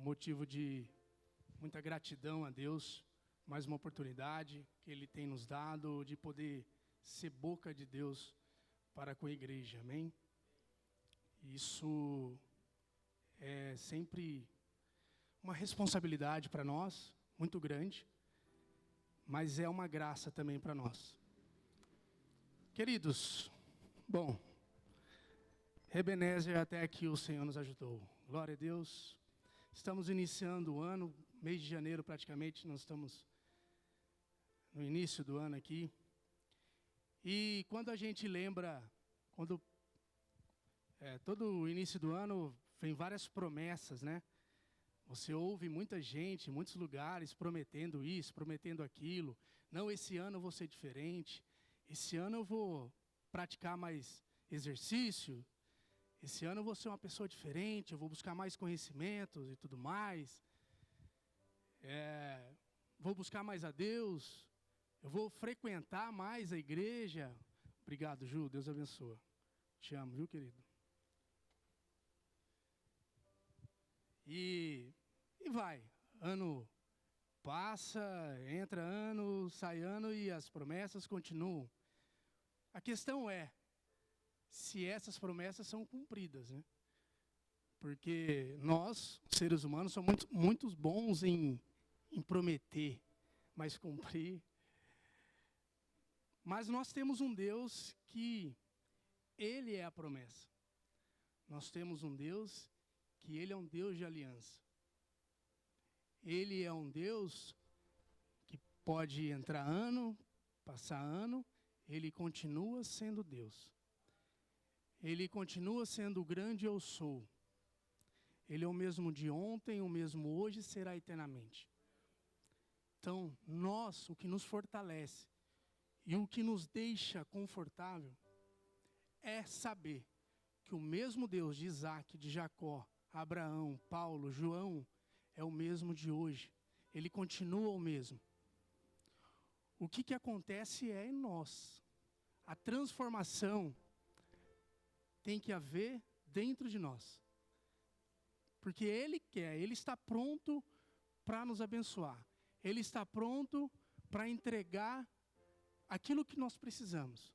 motivo de muita gratidão a Deus, mais uma oportunidade que Ele tem nos dado de poder ser boca de Deus para com a igreja, amém? Isso é sempre uma responsabilidade para nós, muito grande, mas é uma graça também para nós. Queridos, bom, Ebenezer, até aqui o Senhor nos ajudou. Glória a Deus. Estamos iniciando o ano, mês de janeiro praticamente, nós estamos no início do ano aqui. E quando a gente lembra, todo o início do ano vem várias promessas, né? Você ouve muita gente, em muitos lugares, prometendo isso, prometendo aquilo. Não, esse ano eu vou ser diferente. Esse ano eu vou praticar mais exercício. Esse ano eu vou ser uma pessoa diferente, eu vou buscar mais conhecimentos e tudo mais. Vou buscar mais a Deus. Eu vou frequentar mais a igreja. Obrigado, Ju, Deus abençoe. Te amo, viu, querido? E vai. Ano passa, entra ano, sai ano e as promessas continuam. A questão é se essas promessas são cumpridas, né? Porque nós, seres humanos, somos muito bons em prometer, mas cumprir. Mas nós temos um Deus que Ele é a promessa. Nós temos um Deus que Ele é um Deus de aliança. Ele é um Deus que pode entrar ano, passar ano, Ele continua sendo Deus. Ele continua sendo o grande eu sou. Ele é o mesmo de ontem, o mesmo hoje e será eternamente. Então, o que nos fortalece e o que nos deixa confortável é saber que o mesmo Deus de Isaac, de Jacó, Abraão, Paulo, João, é o mesmo de hoje. Ele continua o mesmo. O que acontece é em nós. A transformação tem que haver dentro de nós. Porque Ele quer, Ele está pronto para nos abençoar. Ele está pronto para entregar aquilo que nós precisamos.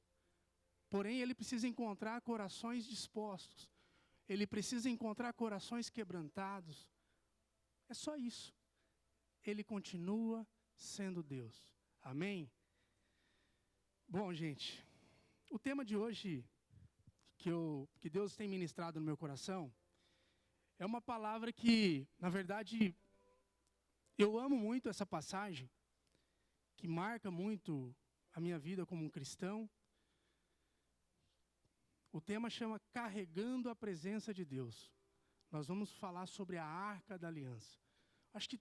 Porém, Ele precisa encontrar corações dispostos. Ele precisa encontrar corações quebrantados. É só isso. Ele continua sendo Deus. Amém? Bom, gente, o tema de hoje que Deus tem ministrado no meu coração é uma palavra que, na verdade, eu amo muito essa passagem, que marca muito a minha vida como um cristão. O tema chama Carregando a Presença de Deus. Nós vamos falar sobre a Arca da Aliança. Acho que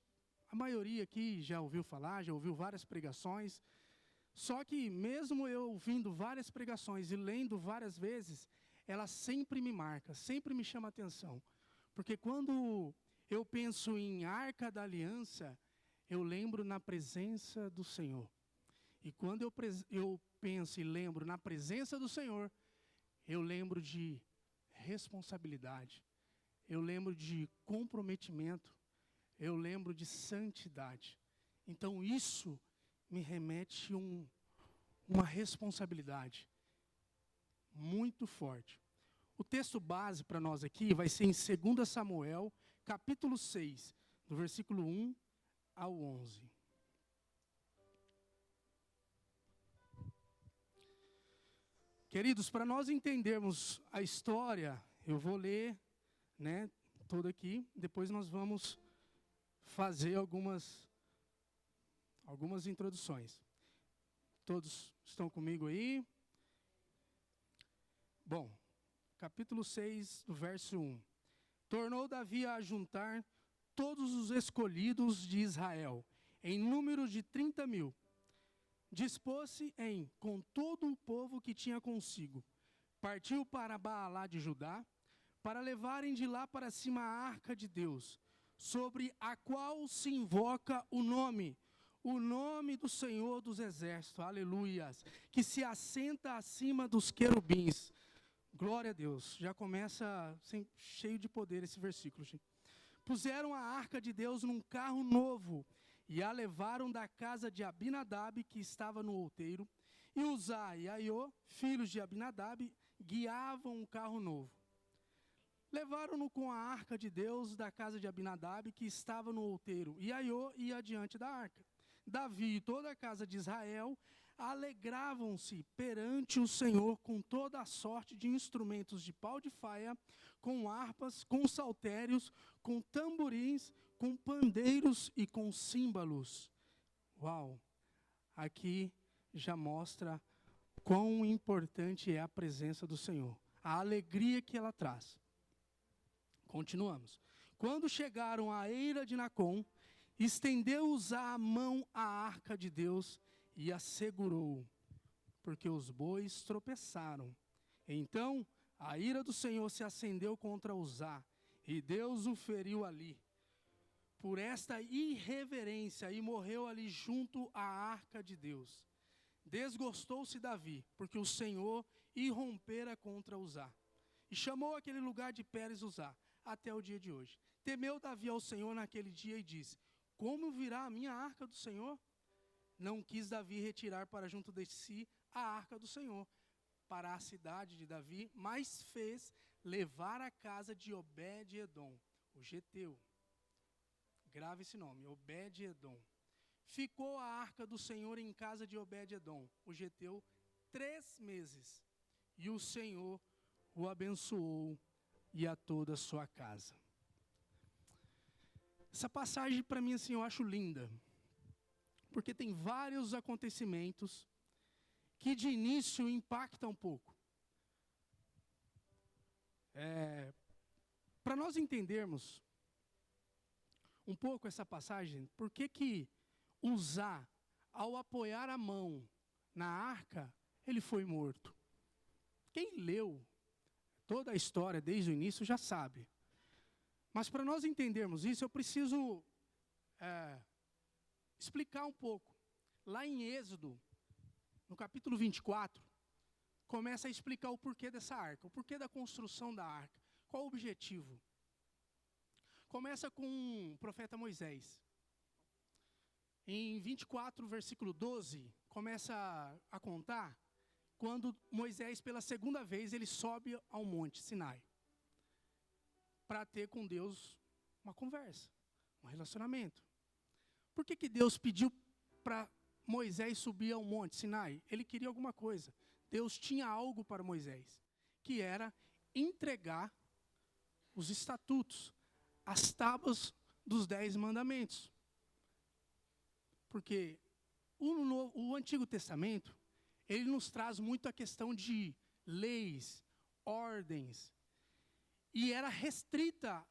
a maioria aqui já ouviu falar, já ouviu várias pregações. Só que mesmo eu ouvindo várias pregações e lendo várias vezes, ela sempre me marca, sempre me chama a atenção. Porque quando eu penso em Arca da Aliança, eu lembro na presença do Senhor. E quando eu penso e lembro na presença do Senhor, eu lembro de responsabilidade, eu lembro de comprometimento, eu lembro de santidade. Então isso me remete uma responsabilidade muito forte. O texto base para nós aqui vai ser em 2 Samuel, capítulo 6, do versículo 1 ao 11. Queridos, para nós entendermos a história, eu vou ler, toda aqui, depois nós vamos fazer algumas introduções. Todos estão comigo aí? Bom, capítulo 6, do verso 1. Tornou Davi a juntar todos os escolhidos de Israel, em número de 30.000. Dispôs-se com todo o povo que tinha consigo. Partiu para Baalá de Judá, para levarem de lá para cima a arca de Deus, sobre a qual se invoca o nome do Senhor dos Exércitos, aleluias, que se assenta acima dos querubins. Glória a Deus, já começa cheio de poder esse versículo, gente. puseram a arca de Deus num carro novo e a levaram da casa de Abinadab, que estava no outeiro, e Uzá e Aiô, filhos de Abinadab, guiavam o carro novo. Levaram-no com a arca de Deus da casa de Abinadab, que estava no outeiro, e Aiô ia adiante da arca. Davi e toda a casa de Israel alegravam-se perante o Senhor com toda a sorte de instrumentos de pau de faia, com harpas, com saltérios, com tamborins, com pandeiros e com símbolos. Uau! Aqui já mostra quão importante é a presença do Senhor, a alegria que ela traz. Continuamos. Quando chegaram à eira de Nacon, estendeu Uzá a mão à arca de Deus e a segurou, porque os bois tropeçaram. Então a ira do Senhor se acendeu contra Uzá, e Deus o feriu ali, por esta irreverência, e morreu ali junto à arca de Deus. Desgostou-se Davi, porque o Senhor irrompera contra Uzá, e chamou aquele lugar de Pérez Uzá, até o dia de hoje. Temeu Davi ao Senhor naquele dia e disse: como virá a minha arca do Senhor? Não quis Davi retirar para junto de si a arca do Senhor, para a cidade de Davi, mas fez levar a casa de Obed-edom, o geteu. Grave esse nome, Obed-edom. Ficou a arca do Senhor em casa de Obed-edom, o geteu, 3 meses. E o Senhor o abençoou e a toda a sua casa. Essa passagem, para mim, assim, eu acho linda, porque tem vários acontecimentos que de início impactam um pouco. Para nós entendermos um pouco essa passagem, por que Uzá, ao apoiar a mão na arca, ele foi morto? Quem leu toda a história desde o início já sabe. Mas para nós entendermos isso, eu preciso explicar um pouco. Lá em Êxodo, no capítulo 24, começa a explicar o porquê dessa arca, o porquê da construção da arca, qual o objetivo. Começa com o profeta Moisés. Em 24, versículo 12, começa a contar quando Moisés, pela segunda vez, ele sobe ao monte Sinai, para ter com Deus uma conversa, um relacionamento. Por que Deus pediu para Moisés subir ao monte Sinai? Ele queria alguma coisa. Deus tinha algo para Moisés, que era entregar os estatutos, as tábuas dos 10 mandamentos. Porque o Antigo Testamento, ele nos traz muito a questão de leis, ordens, e era restrita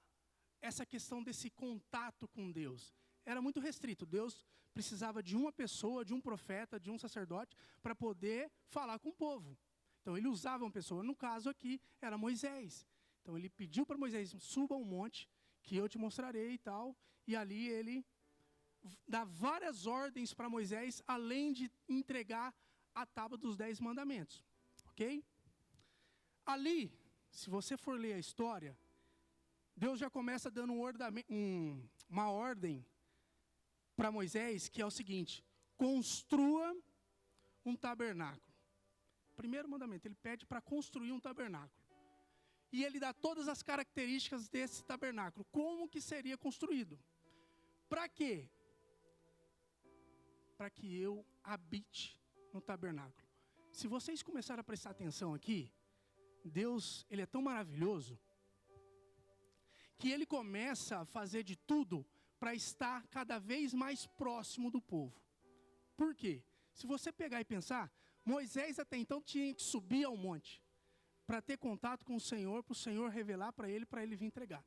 essa questão desse contato com Deus. Era muito restrito. Deus precisava de uma pessoa, de um profeta, de um sacerdote, para poder falar com o povo. Então ele usava uma pessoa. No caso aqui, era Moisés. Então ele pediu para Moisés: suba ao monte, que eu te mostrarei e tal. E ali ele dá várias ordens para Moisés, além de entregar a tábua dos 10 mandamentos. Ok? Ali, se você for ler a história, Deus já começa dando uma ordem para Moisés, que é o seguinte: construa um tabernáculo. Primeiro mandamento, ele pede para construir um tabernáculo. E ele dá todas as características desse tabernáculo. Como que seria construído? Para quê? Para que eu habite no tabernáculo. Se vocês começarem a prestar atenção aqui, Deus, ele é tão maravilhoso, que ele começa a fazer de tudo para estar cada vez mais próximo do povo. Por quê? Se você pegar e pensar, Moisés até então tinha que subir ao monte para ter contato com o Senhor, para o Senhor revelar para ele vir entregar.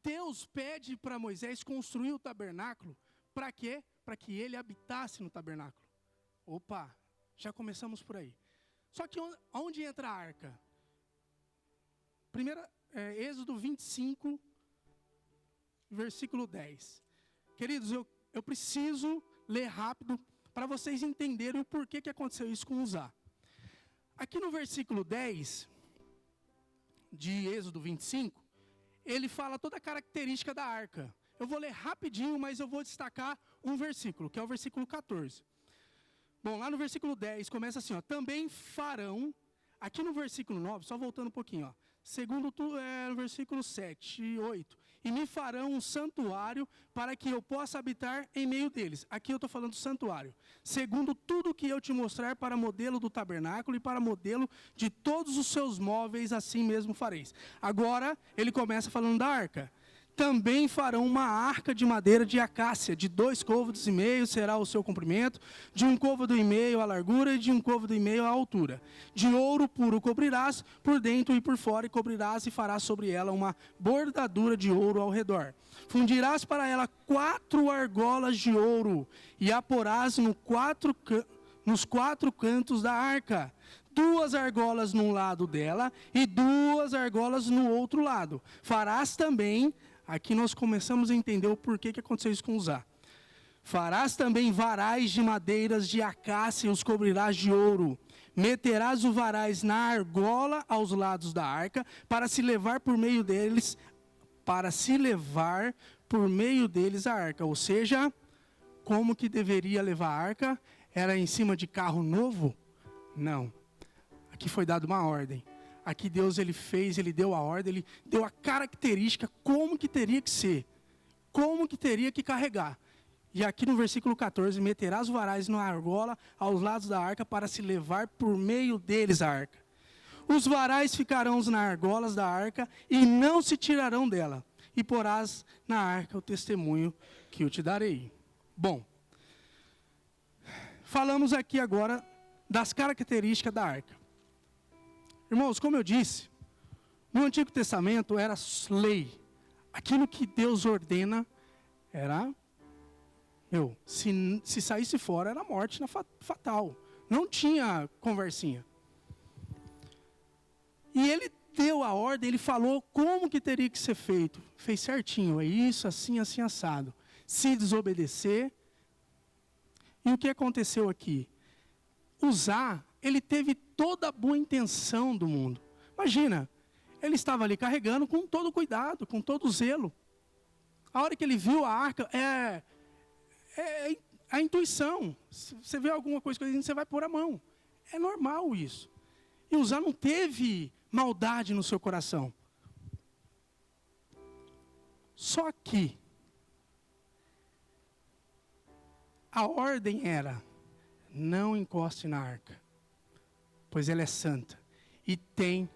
Deus pede para Moisés construir o tabernáculo, para quê? Para que ele habitasse no tabernáculo. Opa, já começamos por aí. Só que onde entra a arca? Êxodo 25, versículo 10. Queridos, eu preciso ler rápido para vocês entenderem o porquê que aconteceu isso com Uzá. Aqui no versículo 10 de Êxodo 25, ele fala toda a característica da arca. Eu vou ler rapidinho, mas eu vou destacar um versículo, que é o versículo 14. Bom, lá no versículo 10, começa assim, ó. Também farão, aqui no versículo 9, só voltando um pouquinho, ó. Segundo no versículo 7 e 8. E me farão um santuário para que eu possa habitar em meio deles. Aqui eu estou falando do santuário. Segundo tudo que eu te mostrar para modelo do tabernáculo e para modelo de todos os seus móveis, assim mesmo fareis. Agora, ele começa falando da arca. Também farão uma arca de madeira de acácia, de 2,5 côvados será o seu comprimento, de 1,5 côvado a largura e de 1,5 côvado a altura. De ouro puro cobrirás por dentro e por fora, e cobrirás e farás sobre ela uma bordadura de ouro ao redor. Fundirás para ela 4 argolas de ouro, e a porás nos 4 cantos da arca. 2 argolas num lado dela e 2 argolas no outro lado. Farás também... Aqui nós começamos a entender o porquê que aconteceu isso com Uzá. Farás também varais de madeiras de acácia e os cobrirás de ouro. Meterás o varais na argola aos lados da arca, para se levar por meio deles a arca. Ou seja, como que deveria levar a arca? Era em cima de carro novo? Não. Aqui foi dada uma ordem. Aqui Deus ele deu a ordem, ele deu a característica como que teria que ser, como que teria que carregar. E aqui no versículo 14, meterás os varais na argola aos lados da arca para se levar por meio deles a arca. Os varais ficarão nas argolas da arca e não se tirarão dela. E porás na arca o testemunho que eu te darei. Bom, falamos aqui agora das características da arca. Irmãos, como eu disse, no Antigo Testamento era lei. Aquilo que Deus ordena era, se saísse fora era morte fatal. Não tinha conversinha. E ele deu a ordem, ele falou como que teria que ser feito. Fez certinho, é isso, assim, assim, assado. Se desobedecer. E o que aconteceu aqui? Uzá, ele teve toda a boa intenção do mundo. Imagina, ele estava ali carregando com todo cuidado, com todo zelo. A hora que ele viu a arca, é a intuição. Se você vê alguma coisa, você vai pôr a mão. É normal isso. E Uzá não teve maldade no seu coração. Só que a ordem era: não encoste na arca, pois ela é santa. E tem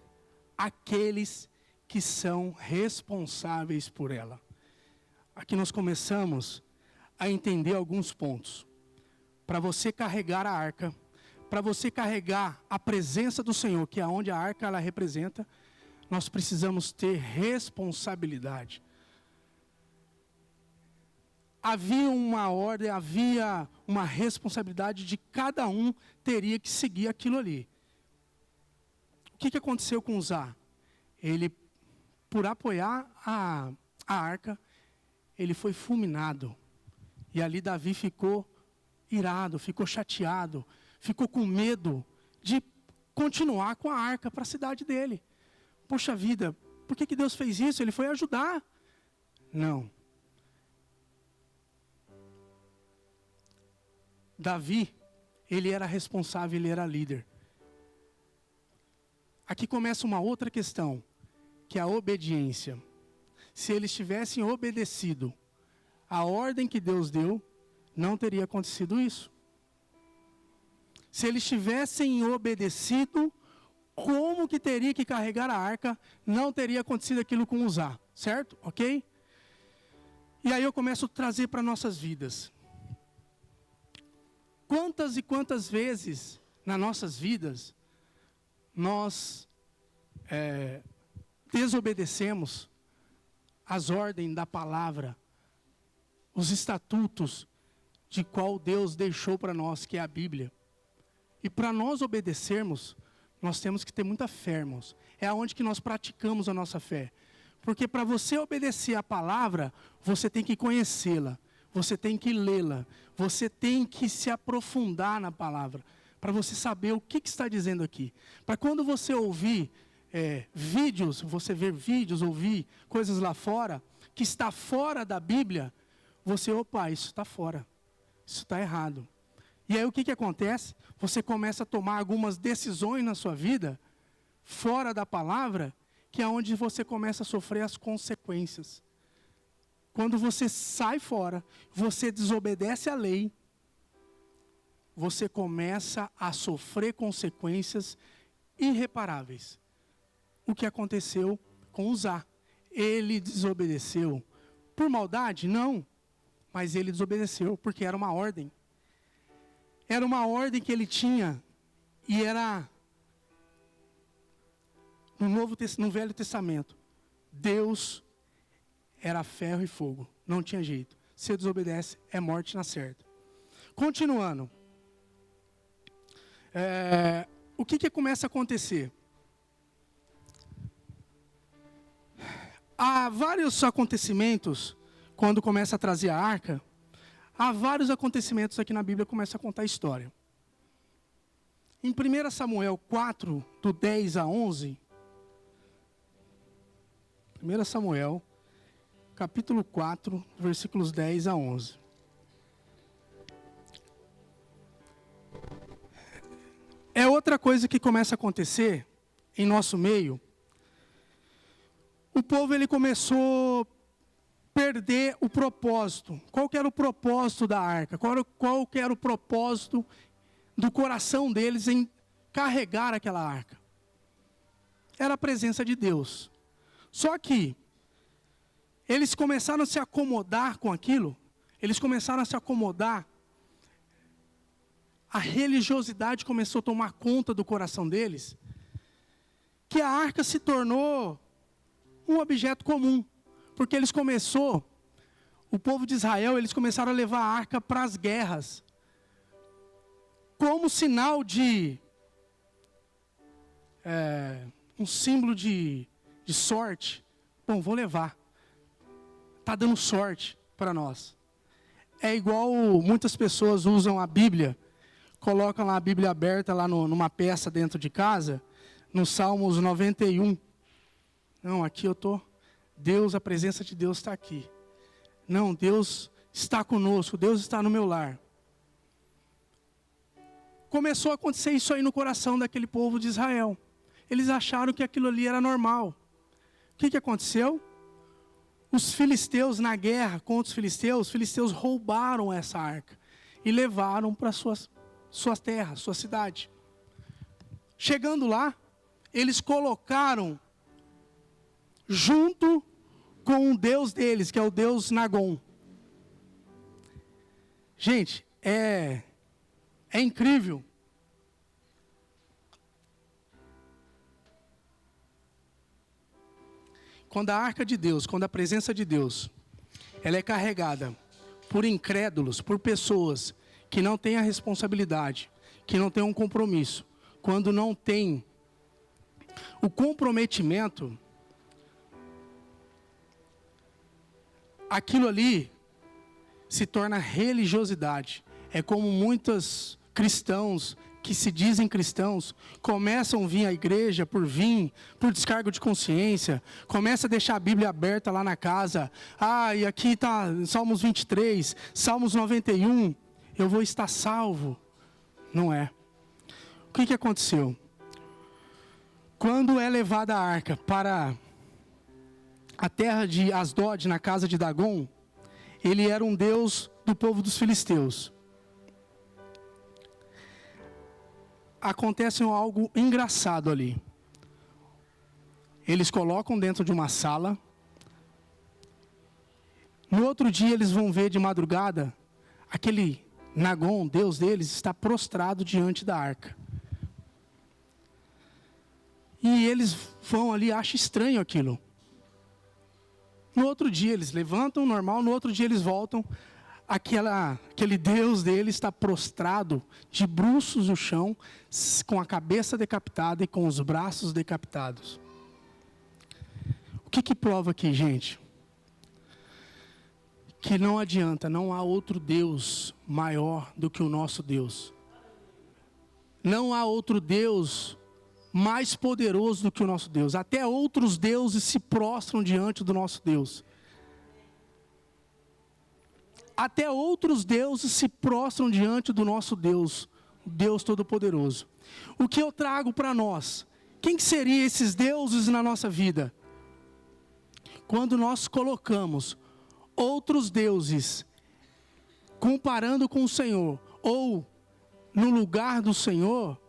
aqueles que são responsáveis por ela. Aqui nós começamos a entender alguns pontos. Para você carregar a arca, para você carregar a presença do Senhor, que é onde a arca ela representa, nós precisamos ter responsabilidade. Havia uma ordem, havia uma responsabilidade de cada um teria que seguir aquilo ali. O que aconteceu com Uzá? Ele, por apoiar a arca, ele foi fulminado. E ali Davi ficou irado, ficou chateado, ficou com medo de continuar com a arca para a cidade dele. Poxa vida, por que Deus fez isso? Ele foi ajudar. Não. Davi, ele era responsável, ele era líder. Aqui começa uma outra questão, que é a obediência. Se eles tivessem obedecido a ordem que Deus deu, não teria acontecido isso. Se eles tivessem obedecido, como que teria que carregar a arca, não teria acontecido aquilo com Uzá, certo? Ok? E aí eu começo a trazer para nossas vidas. Quantas e quantas vezes nas nossas vidas nós desobedecemos as ordens da palavra, os estatutos de qual Deus deixou para nós, que é a Bíblia. E para nós obedecermos, nós temos que ter muita fé, irmãos. É onde que nós praticamos a nossa fé. Porque para você obedecer a palavra, você tem que conhecê-la. Você tem que lê-la, você tem que se aprofundar na palavra, para você saber o que está dizendo aqui. Para quando você ouvir, vídeos, você ver vídeos, ouvir coisas lá fora, que está fora da Bíblia, você, opa, isso está fora, isso está errado. E aí o que acontece? Você começa a tomar algumas decisões na sua vida, fora da palavra, que é onde você começa a sofrer as consequências. Quando você sai fora, você desobedece à lei, você começa a sofrer consequências irreparáveis. O que aconteceu com Uzá? Ele desobedeceu por maldade? Não. Mas ele desobedeceu porque era uma ordem. Era uma ordem que ele tinha e era no Velho Testamento. Deus era ferro e fogo, não tinha jeito. Se desobedece, é morte na certa. Continuando. O que começa a acontecer? Há vários acontecimentos, quando começa a trazer a arca, há vários acontecimentos aqui na Bíblia que começam a contar a história. Em 1 Samuel 4, do 10 a 11, 1 Samuel, capítulo 4, versículos 10 a 11. É outra coisa que começa a acontecer em nosso meio. O povo ele começou a perder o propósito. Qual que era o propósito da arca? Qual que era o propósito do coração deles em carregar aquela arca? Era a presença de Deus. Só que eles começaram a se acomodar com aquilo, eles começaram a se acomodar, a religiosidade começou a tomar conta do coração deles, que a arca se tornou um objeto comum, porque o povo de Israel, eles começaram a levar a arca para as guerras, como sinal de, um símbolo de sorte. Bom, vou levar, está dando sorte para nós. É igual muitas pessoas usam a Bíblia, colocam lá a Bíblia aberta lá numa peça dentro de casa, no Salmos 91. Não, aqui eu estou, a presença de Deus está aqui. Não, Deus está conosco, Deus está no meu lar. Começou a acontecer isso aí no coração daquele povo de Israel. Eles acharam que aquilo ali era normal. O que aconteceu? Os filisteus, na guerra contra os filisteus roubaram essa arca e levaram para suas terras, sua cidade. Chegando lá, eles colocaram junto com o Deus deles, que é o Deus Nagon. Gente, é incrível. Quando a arca de Deus, quando a presença de Deus, ela é carregada por incrédulos, por pessoas que não têm a responsabilidade, que não têm um compromisso, quando não tem o comprometimento, aquilo ali se torna religiosidade. É como muitos cristãos que se dizem cristãos começam a vir à igreja por descargo de consciência, começa a deixar a Bíblia aberta lá na casa. E aqui está Salmos 23, Salmos 91, eu vou estar salvo. Não é. O que aconteceu? Quando é levada a arca para a terra de Asdod, na casa de Dagon, ele era um deus do povo dos filisteus. Acontece algo engraçado ali. Eles colocam dentro de uma sala. No outro dia eles vão ver de madrugada, aquele Nagon, deus deles, está prostrado diante da arca. E eles vão ali, acham estranho aquilo. No outro dia eles levantam, normal, no outro dia eles voltam, aquele Deus dele está prostrado, de bruços no chão, com a cabeça decapitada e com os braços decapitados. O que prova aqui, gente? Que não adianta, não há outro Deus maior do que o nosso Deus. Não há outro Deus mais poderoso do que o nosso Deus. Até outros deuses se prostram diante do nosso Deus. Até outros deuses se prostram diante do nosso Deus, Deus Todo-Poderoso. O que eu trago para nós? Quem que seriam esses deuses na nossa vida? Quando nós colocamos outros deuses comparando com o Senhor, ou no lugar do Senhor,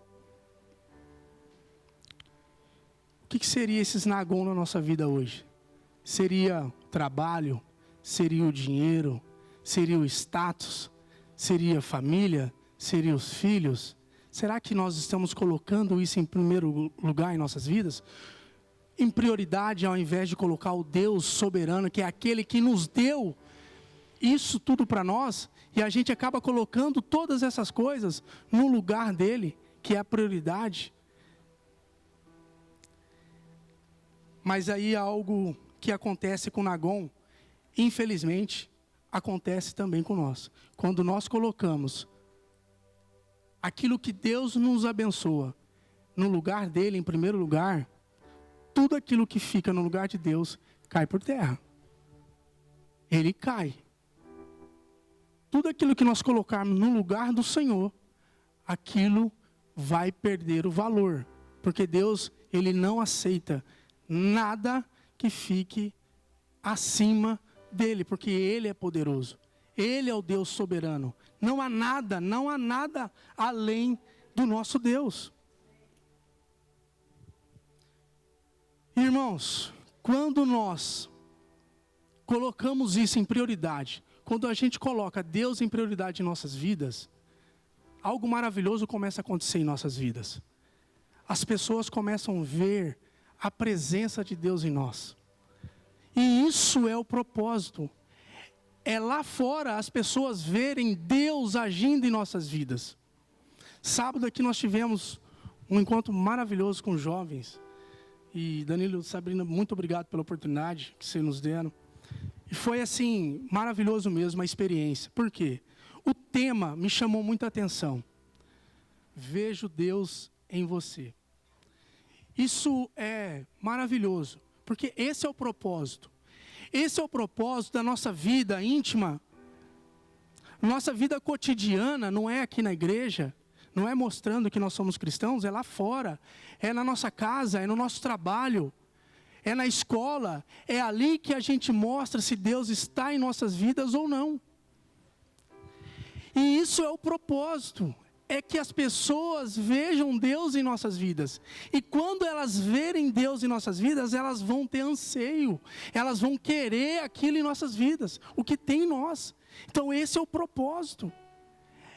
o que seria esses Nagom na nossa vida hoje? Seria o trabalho? Seria o dinheiro? Seria o status? Seria a família? Seria os filhos? Será que nós estamos colocando isso em primeiro lugar em nossas vidas? Em prioridade, ao invés de colocar o Deus soberano, que é aquele que nos deu isso tudo para nós, e a gente acaba colocando todas essas coisas no lugar dele, que é a prioridade. Mas aí algo que acontece com Nagom, infelizmente, acontece também com nós. Quando nós colocamos aquilo que Deus nos abençoa no lugar dele, em primeiro lugar, tudo aquilo que fica no lugar de Deus cai por terra. Ele cai. Tudo aquilo que nós colocarmos no lugar do Senhor, aquilo vai perder o valor. Porque Deus, Ele não aceita nada que fique acima dEle, porque Ele é poderoso. Ele é o Deus soberano. Não há nada além do nosso Deus. Irmãos, quando nós colocamos isso em prioridade, quando a gente coloca Deus em prioridade em nossas vidas, algo maravilhoso começa a acontecer em nossas vidas. As pessoas começam a ver a presença de Deus em nós. E isso é o propósito. É lá fora as pessoas verem Deus agindo em nossas vidas. Sábado aqui nós tivemos um encontro maravilhoso com jovens. E Danilo e Sabrina, muito obrigado pela oportunidade que vocês nos deram. E foi assim, maravilhoso mesmo a experiência. Por quê? O tema me chamou muita atenção. Vejo Deus em você. Isso é maravilhoso, porque esse é o propósito. Esse é o propósito da nossa vida íntima. Nossa vida cotidiana não é aqui na igreja, não é mostrando que nós somos cristãos, é lá fora. É na nossa casa, é no nosso trabalho. É na escola, é ali que a gente mostra se Deus está em nossas vidas ou não. E isso é o propósito, é que as pessoas vejam Deus em nossas vidas. E quando elas verem Deus em nossas vidas, elas vão ter anseio, elas vão querer aquilo em nossas vidas, o que tem em nós. Então esse é o propósito,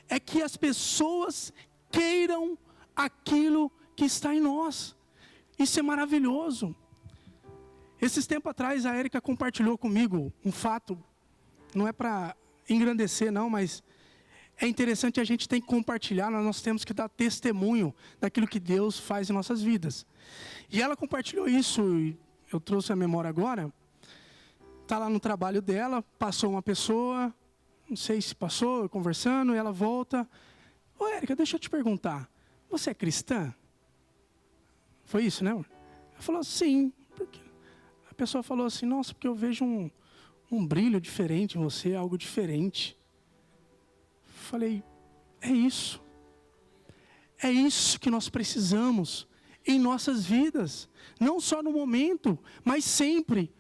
é que as pessoas queiram aquilo que está em nós. Isso é maravilhoso. Esses tempos atrás, a Érica compartilhou comigo um fato, não é para engrandecer não, mas é interessante, a gente tem que compartilhar, nós temos que dar testemunho daquilo que Deus faz em nossas vidas. E ela compartilhou isso, e eu trouxe a memória agora, está lá no trabalho dela, passou uma pessoa, não sei se passou, conversando, e ela volta. Ô Érica, deixa eu te perguntar, você é cristã? Foi isso, né? Ela falou, sim, porque... A pessoa falou assim, nossa, porque eu vejo um brilho diferente em você, algo diferente. Falei, é isso que nós precisamos em nossas vidas, não só no momento, mas sempre.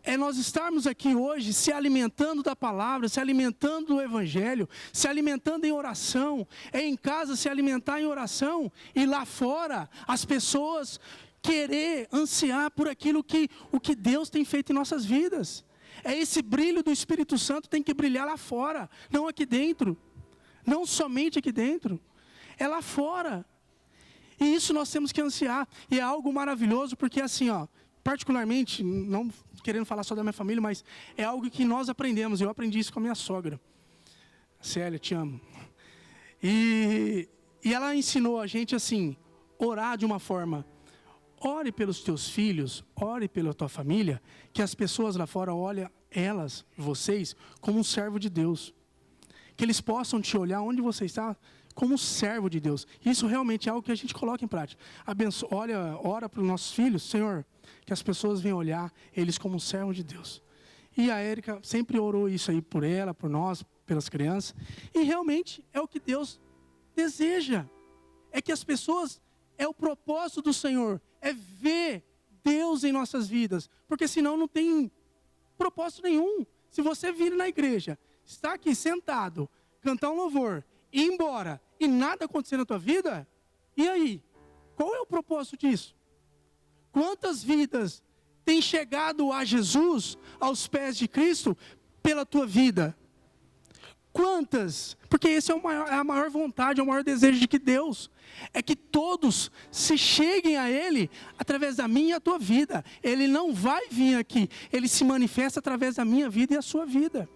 É nós estarmos aqui hoje se alimentando da palavra, se alimentando do evangelho, se alimentando em oração, é em casa se alimentar em oração, e lá fora as pessoas querer, ansiar por aquilo o que Deus tem feito em nossas vidas. É esse brilho do Espírito Santo tem que brilhar lá fora, não aqui dentro. Não somente aqui dentro, é lá fora. E isso nós temos que ansiar. E é algo maravilhoso, porque assim, particularmente, não querendo falar só da minha família, mas é algo que nós aprendemos. Eu aprendi isso com a minha sogra. Célia, te amo. E ela ensinou a gente assim, orar de uma forma... Ore pelos teus filhos, ore pela tua família, que as pessoas lá fora olhem vocês, como um servo de Deus. Que eles possam te olhar onde você está, como servo de Deus. Isso realmente é algo que a gente coloca em prática. Ora para os nossos filhos, Senhor, que as pessoas venham olhar eles como um servo de Deus. E a Érica sempre orou isso aí por ela, por nós, pelas crianças. E realmente é o que Deus deseja. É que as pessoas, é o propósito do Senhor, é ver Deus em nossas vidas. Porque senão não tem propósito nenhum. Se você vir na igreja, está aqui sentado, cantar um louvor, ir embora e nada acontecer na tua vida, e aí? Qual é o propósito disso? Quantas vidas têm chegado a Jesus, aos pés de Cristo, pela tua vida? Quantas? Porque esse é a maior vontade, é o maior desejo de que Deus, é que todos se cheguem a Ele através da minha e a tua vida. Ele não vai vir aqui, Ele se manifesta através da minha vida e a sua vida.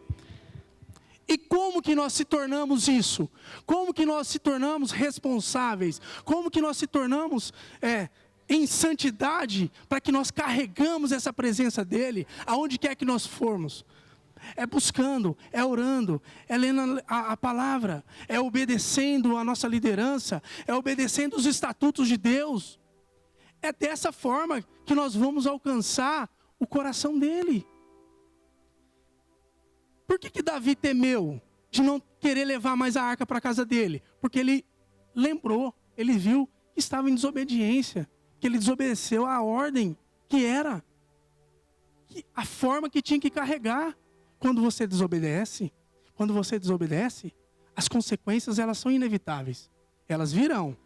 E como que nós se tornamos isso? Como que nós se tornamos responsáveis? Como que nós se tornamos em santidade para que nós carregamos essa presença dEle aonde quer que nós formos? É buscando, é orando, é lendo a palavra, é obedecendo a nossa liderança, é obedecendo os estatutos de Deus. É dessa forma que nós vamos alcançar o coração dEle. Por que Davi temeu de não querer levar mais a arca para a casa dele? Porque ele lembrou, ele viu que estava em desobediência, que ele desobedeceu a ordem que era, a forma que tinha que carregar. Quando você desobedece, as consequências elas são inevitáveis. Elas virão,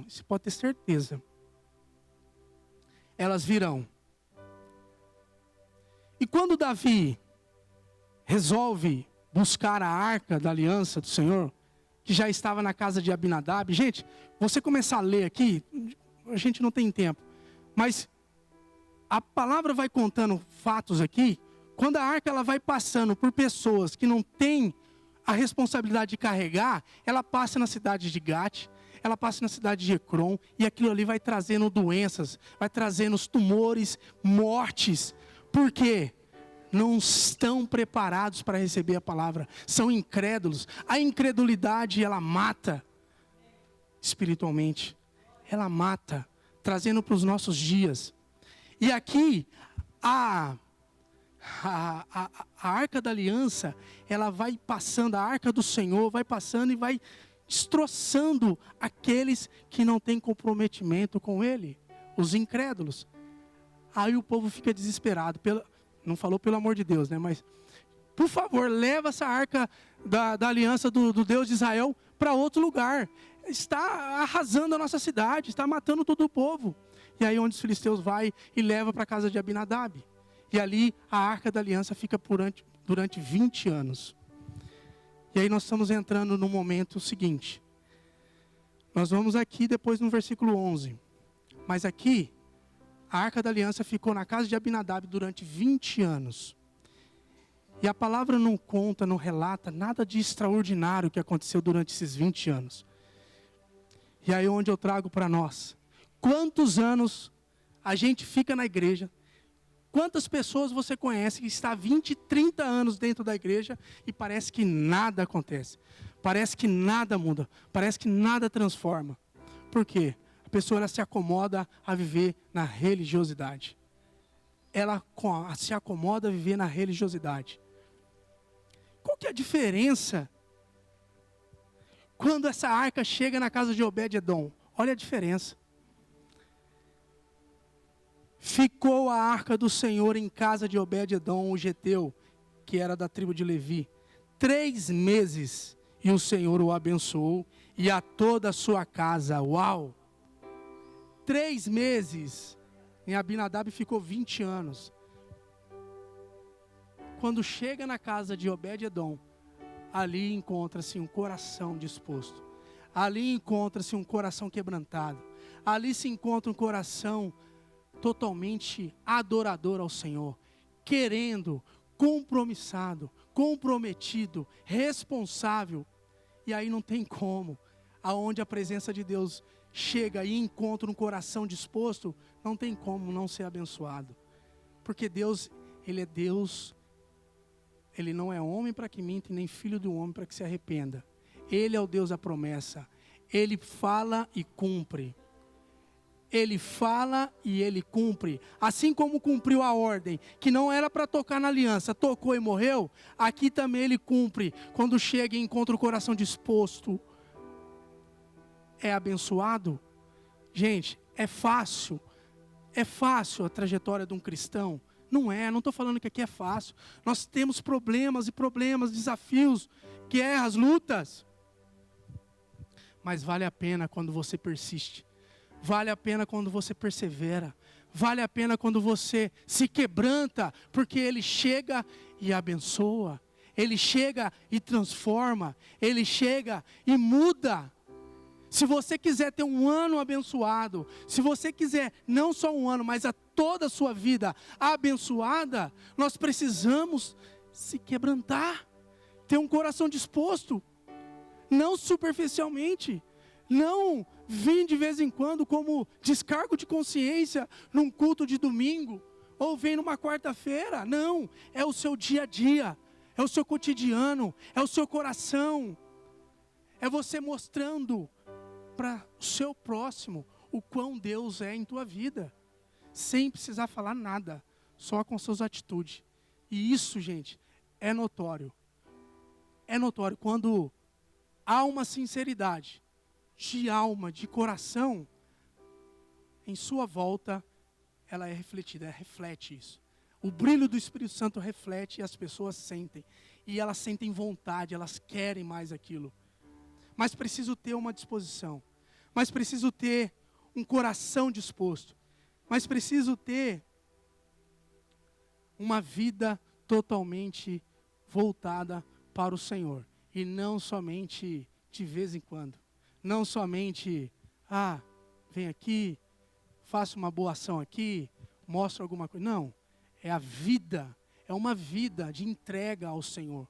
você pode ter certeza. Elas virão. E quando Davi resolve buscar a arca da aliança do Senhor, que já estava na casa de Abinadab. Gente, você começar a ler aqui, a gente não tem tempo, mas a palavra vai contando fatos aqui. Quando a arca ela vai passando por pessoas que não têm a responsabilidade de carregar, ela passa na cidade de Gate, ela passa na cidade de Ecrom, e aquilo ali vai trazendo doenças, vai trazendo os tumores, mortes. Por quê? Não estão preparados para receber a palavra, são incrédulos. A incredulidade, ela mata espiritualmente, ela mata, trazendo para os nossos dias. E aqui, a arca da aliança, ela vai passando, a arca do Senhor vai passando e vai destroçando aqueles que não têm comprometimento com Ele, os incrédulos. Aí o povo fica desesperado, não falou pelo amor de Deus, né? Mas, por favor, leva essa arca da aliança do Deus de Israel para outro lugar. Está arrasando a nossa cidade, está matando todo o povo. E aí onde os filisteus vai e leva para a casa de Abinadab. E ali a arca da aliança fica durante 20 anos. E aí nós estamos entrando no momento seguinte. Nós vamos aqui depois no versículo 11. Mas aqui, a arca da aliança ficou na casa de Abinadab durante 20 anos. E a palavra não conta, não relata nada de extraordinário que aconteceu durante esses 20 anos. E aí onde eu trago para nós. Quantos anos a gente fica na igreja? Quantas pessoas você conhece que está há 20, 30 anos dentro da igreja e parece que nada acontece? Parece que nada muda, parece que nada transforma. Por quê? A pessoa ela se acomoda a viver na religiosidade. Ela se acomoda a viver na religiosidade. Qual que é a diferença quando essa arca chega na casa de Obed-edom? Olha a diferença. Ficou a arca do Senhor em casa de Obed-edom, o geteu, que era da tribo de Levi, 3 meses, e o Senhor o abençoou, e a toda a sua casa. Uau! 3 meses, em Abinadab ficou 20 anos. Quando chega na casa de Obed-edom, ali encontra-se um coração disposto, ali encontra-se um coração quebrantado, ali se encontra um coração totalmente adorador ao Senhor, querendo, compromissado, comprometido, responsável. E aí não tem como, aonde a presença de Deus chega e encontra um coração disposto, não tem como não ser abençoado. Porque Deus, Ele é Deus, Ele não é homem para que minta, nem filho do homem para que se arrependa. Ele é o Deus da promessa. Ele fala e cumpre. Ele fala e Ele cumpre. Assim como cumpriu a ordem, que não era para tocar na aliança, tocou e morreu, aqui também Ele cumpre. Quando chega e encontra o coração disposto, é abençoado. Gente, é fácil a trajetória de um cristão? Não estou falando que aqui é fácil. Nós temos problemas, desafios, guerras, lutas. Mas vale a pena quando você persiste. Vale a pena quando você persevera. Vale a pena quando você se quebranta, porque Ele chega e abençoa. Ele chega e transforma. Ele chega e muda. Se você quiser ter um ano abençoado, se você quiser não só um ano, mas toda a sua vida abençoada, nós precisamos se quebrantar, ter um coração disposto, não superficialmente, não vir de vez em quando como descargo de consciência num culto de domingo, ou vem numa quarta-feira. Não, é o seu dia a dia, é o seu cotidiano, é o seu coração, é você mostrando para o seu próximo o quão Deus é em tua vida, sem precisar falar nada, só com suas atitudes. E isso, gente, é notório. É notório quando há uma sinceridade de alma, de coração, em sua volta, ela é refletida, reflete isso. O brilho do Espírito Santo reflete e as pessoas sentem. E elas sentem vontade, elas querem mais aquilo. Mas preciso ter uma disposição. Mas preciso ter um coração disposto. Mas preciso ter uma vida totalmente voltada para o Senhor. E não somente de vez em quando. Não somente, vem aqui, faço uma boa ação aqui, mostro alguma coisa. Não, é a vida, é uma vida de entrega ao Senhor.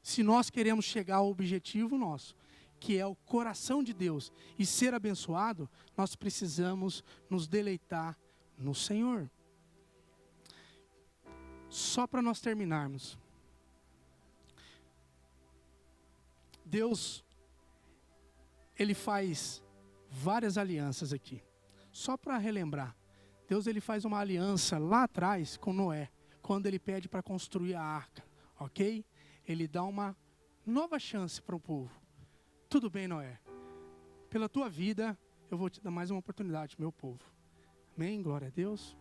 Se nós queremos chegar ao objetivo nosso, que é o coração de Deus, e ser abençoado, nós precisamos nos deleitar no Senhor. Só para nós terminarmos. Deus, Ele faz várias alianças aqui. Só para relembrar. Deus, Ele faz uma aliança lá atrás com Noé, quando Ele pede para construir a arca, ok? Ele dá uma nova chance para o povo. Tudo bem, Noé. Pela tua vida, eu vou te dar mais uma oportunidade, meu povo. Amém? Glória a Deus.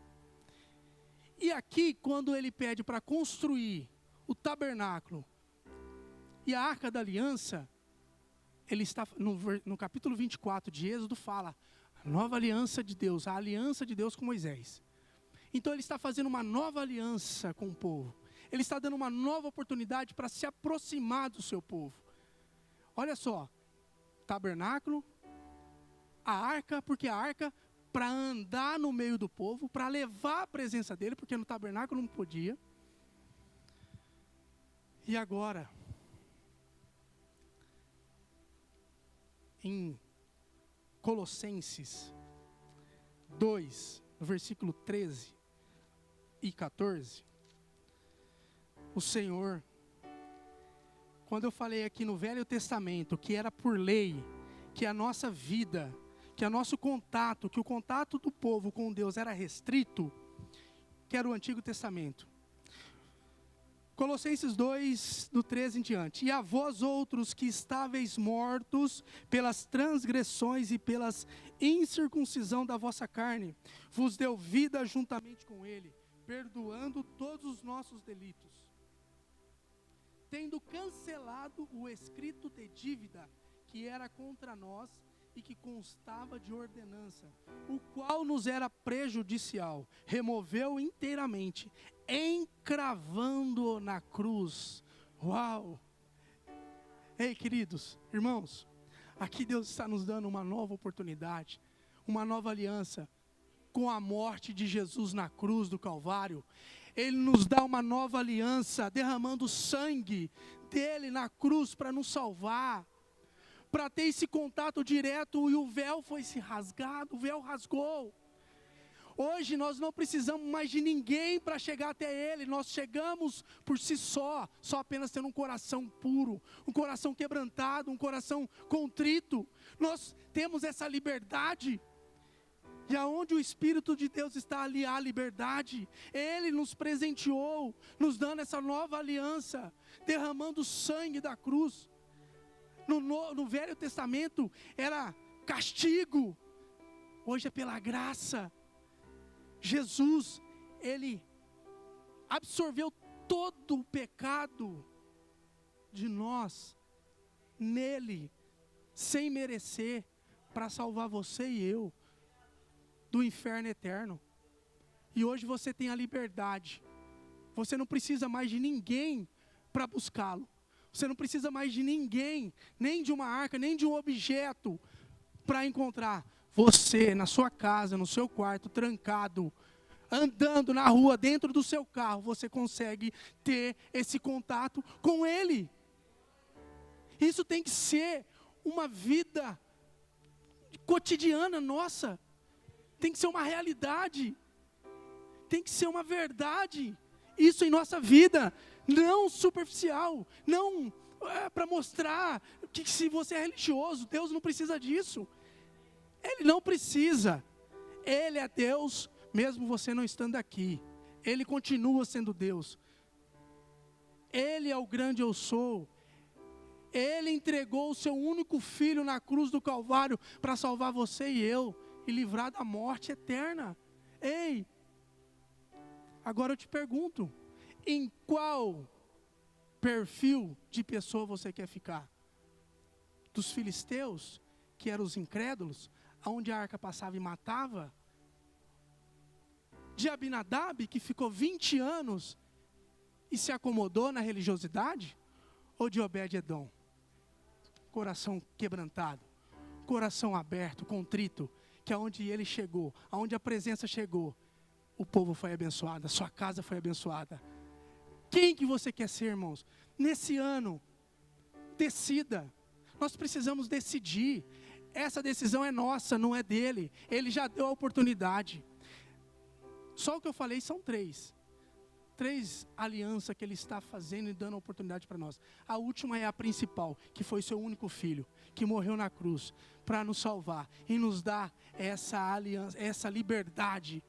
E aqui, quando Ele pede para construir o tabernáculo e a arca da aliança, Ele está, no capítulo 24 de Êxodo, fala a nova aliança de Deus, a aliança de Deus com Moisés. Então Ele está fazendo uma nova aliança com o povo. Ele está dando uma nova oportunidade para se aproximar do seu povo. Olha só, tabernáculo, a arca, porque a arca, para andar no meio do povo, para levar a presença dele, porque no tabernáculo não podia. E agora, em Colossenses 2, no versículo 13 e 14, o Senhor, quando eu falei aqui no Velho Testamento, que era por lei, que a nossa vida, que o nosso contato, que o contato do povo com Deus era restrito, que era o Antigo Testamento. Colossenses 2, do 13 em diante. E a vós outros que estáveis mortos pelas transgressões e pelas incircuncisão da vossa carne, vos deu vida juntamente com ele, perdoando todos os nossos delitos, tendo cancelado o escrito de dívida que era contra nós e que constava de ordenança, o qual nos era prejudicial, removeu inteiramente, encravando-o na cruz. Uau! Ei, queridos, irmãos, aqui Deus está nos dando uma nova oportunidade, uma nova aliança, com a morte de Jesus na cruz do Calvário. Ele nos dá uma nova aliança, derramando o sangue dele na cruz para nos salvar, para ter esse contato direto, e o véu foi se rasgado, o véu rasgou. Hoje nós não precisamos mais de ninguém para chegar até Ele. Nós chegamos por si só apenas tendo um coração puro, um coração quebrantado, um coração contrito. Nós temos essa liberdade. E aonde o Espírito de Deus está, ali há liberdade. Ele nos presenteou, nos dando essa nova aliança, derramando o sangue da cruz. No Velho Testamento era castigo, hoje é pela graça. Jesus, Ele absorveu todo o pecado de nós, nele, sem merecer, para salvar você e eu do inferno eterno. E hoje você tem a liberdade. Você não precisa mais de ninguém para buscá-lo. Você não precisa mais de ninguém, nem de uma arca, nem de um objeto para encontrar. Você, na sua casa, no seu quarto, trancado, andando na rua, dentro do seu carro, você consegue ter esse contato com Ele. Isso tem que ser uma vida cotidiana nossa. Tem que ser uma realidade. Tem que ser uma verdade. Isso em nossa vida. Não superficial. Não para mostrar que se você é religioso, Deus não precisa disso. Ele não precisa. Ele é Deus, mesmo você não estando aqui. Ele continua sendo Deus. Ele é o grande eu sou. Ele entregou o seu único filho na cruz do Calvário para salvar você e eu e livrar da morte eterna. Ei, agora eu te pergunto, em qual perfil de pessoa você quer ficar? Dos filisteus, que eram os incrédulos, onde a arca passava e matava? De Abinadab, que ficou 20 anos e se acomodou na religiosidade? Ou de Obed-edom? Coração quebrantado, coração aberto, contrito, que aonde ele chegou, aonde a presença chegou, o povo foi abençoado, a sua casa foi abençoada. Quem que você quer ser, irmãos? Nesse ano, decida. Nós precisamos decidir. Essa decisão é nossa, não é dele. Ele já deu a oportunidade. Só o que eu falei são três alianças que Ele está fazendo e dando a oportunidade para nós. A última é a principal, que foi seu único filho, que morreu na cruz para nos salvar e nos dar essa aliança, essa liberdade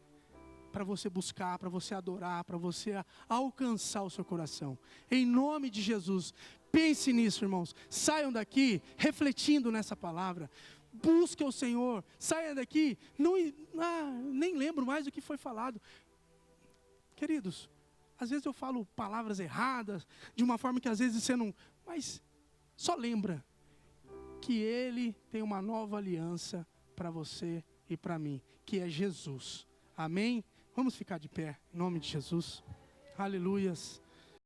para você buscar, para você adorar, para você alcançar o seu coração. Em nome de Jesus, pense nisso, irmãos. Saiam daqui refletindo nessa palavra. Busque o Senhor. Saia daqui, nem lembro mais do que foi falado. Queridos, às vezes eu falo palavras erradas, de uma forma que às vezes você não... Mas só lembra que Ele tem uma nova aliança para você e para mim, que é Jesus. Amém? Vamos ficar de pé, em nome de Jesus. Aleluias.